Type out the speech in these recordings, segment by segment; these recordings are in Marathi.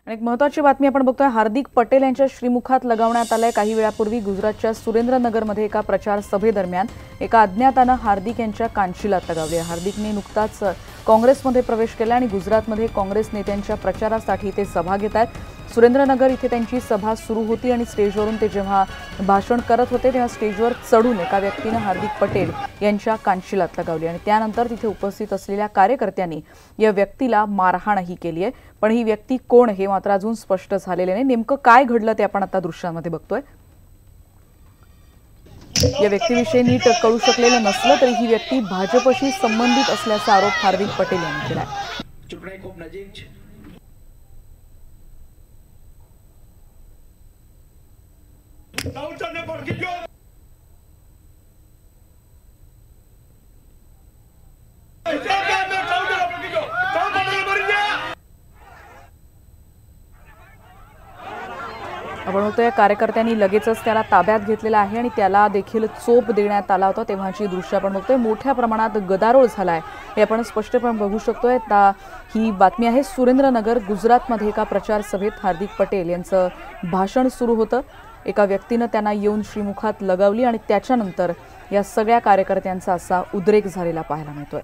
आणि एक महत्त्वाची बातमी आपण बघतोय। हार्दिक पटेल यांच्या श्रीमुखात लगावण्यात आलाय। काही वेळापूर्वी गुजरातच्या सुरेंद्रनगरमध्ये एका प्रचार सभेदरम्यान एका अज्ञाताने हार्दिक यांच्या कानशिलात लगावली। हार्दिकने नुकताच काँग्रेसमध्ये प्रवेश केला आणि गुजरातमध्ये काँग्रेस नेत्यांच्या प्रचारासाठी ते सभा घेत आहेत। सुरेंद्रनगर इथे त्यांची सभा सुरू होती आणि स्टेजवरून ते जेव्हा भाषण करत होते तेव्हा स्टेजवर चढून एका व्यक्तीने हार्दिक पटेल यांच्या कानशिलात लगावली आणि त्यानंतर तिथे उपस्थित असलेल्या कार्यकर्त्यांनी या व्यक्तीला मारहाणही केली आहे। पण ही व्यक्ती कोण हे मात्र अजून स्पष्ट झालेले नाही। नेमकं काय घडलं ते आपण आता दृश्यांमध्ये बघतोय। या व्यक्तीविषयी नीट कळू शकलेलं नसलं तरी ही व्यक्ती भाजपशी संबंधित असल्याचा आरोप हार्दिक पटेल यांनी केला आहे। आपण बघतोय कार्यकर्त्यांनी लगेचच त्याला ताब्यात घेतलेला आहे आणि त्याला देखील चोप देण्यात आला होता। तेव्हाची दृश्य आपण बघतोय। मोठ्या प्रमाणात गदारोळ झालाय हे आपण स्पष्टपणे बघू शकतोय। ही बातमी आहे सुरेंद्रनगर गुजरातमध्ये एका प्रचार सभेत हार्दिक पटेल यांचं भाषण सुरू होतं। एका व्यक्तीने त्यांना येऊन श्रीमुखात लगावली आणि त्याच्यानंतर या सगळ्या कार्यकर्त्यांचा असा उद्रेक झालेला पाहायला मिळतोय।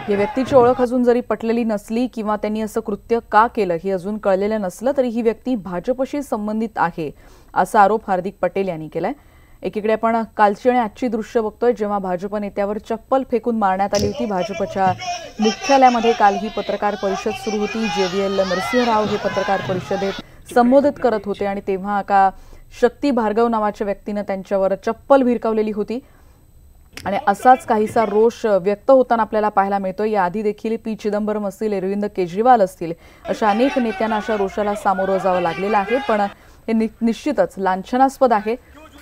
या व्यक्तीची ओळख अजून जरी पटलेली नसली किंवा त्यांनी असं कृत्य का केलं हे अजून कळलेलं नसलं तरी ही व्यक्ती भाजपशी संबंधित आहे असा आरोप हार्दिक पटेल यांनी केलाय। एकीकडे आपण कालची आणि आजची दृश्य बघतोय जेव्हा भाजप नेत्यावर चप्पल फेकून मारण्यात आली होती। भाजपच्या मुख्यालयामध्ये काल ही पत्रकार परिषद सुरू होती। JVL नरसिंहराव हे पत्रकार परिषदेत संबोधित करत होते आणि तेव्हा एका शक्ती भार्गव नावाच्या व्यक्तीने त्यांच्यावर चप्पल भिरकावलेली होती आणि असाच काहीसा रोष व्यक्त होताना आपल्याला पाहायला मिळतोय। याआधी देखील पी चिदंबरम असतील, अरविंद केजरीवाल असतील अशा अनेक नेत्यांना अशा रोषाला सामोरं जावं लागलेलं आहे। पण हे निश्चितच लांछनास्पद आहे।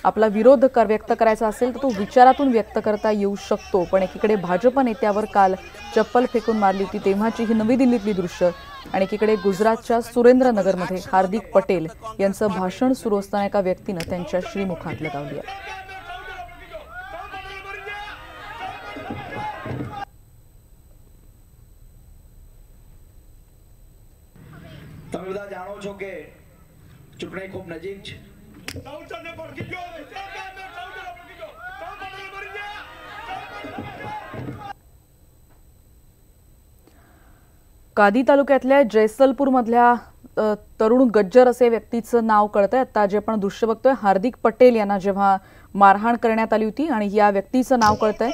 आपला विरोध व्यक्त करायचा असेल तर तो विचारातून व्यक्त करता येऊ शकतो। पण एकीकडे भाजप नेत्यावर काल चप्पल फेकून मारली होती तेव्हाची ही नवी दिल्लीतली दृश्य आणि एकीकडे गुजरातच्या सुरेंद्रनगरमध्ये हार्दिक पटेल यांचं भाषण सुरू असताना एका व्यक्तीने त्यांच्या श्रीमुखात लगावली आहे। તમે બધા જાણો છો કે ચૂંટણી ખૂબ નજીક છે। कादी तालुक्यातल्या जैसलपूर मधल्या तरुण गज्जर असे व्यक्तीचं नाव कळतंय। आता जे आपण दृश्य बघतोय हार्दिक पटेल यांना जेव्हा मारहाण करण्यात आली होती आणि या व्यक्तीचं नाव कळतंय।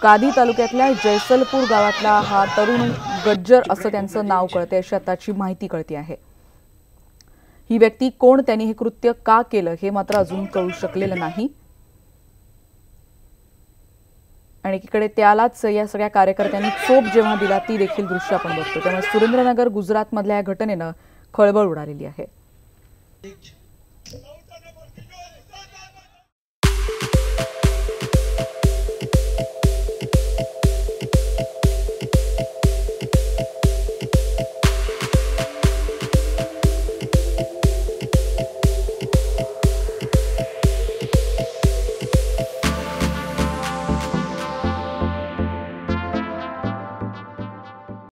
कादी तालुक्यातल्या जैसलपूर गावातला हा तरुण गज्जर असं त्यांचं नाव कळतंय अशी आताची माहिती कळते आहे। ही व्यक्ती कोण, त्यांनी हे कृत्य का केलं हे मात्र अजून कळू शकलेलं नाही आणि एकीकडे त्यालाच या सगळ्या कार्यकर्त्यांनी चोप जेव्हा दिला ती देखील दृश्य आपण बघतो। त्यामुळे सुरेंद्रनगर गुजरातमधल्या या घटनेनं खळबळ उडालेली आहे।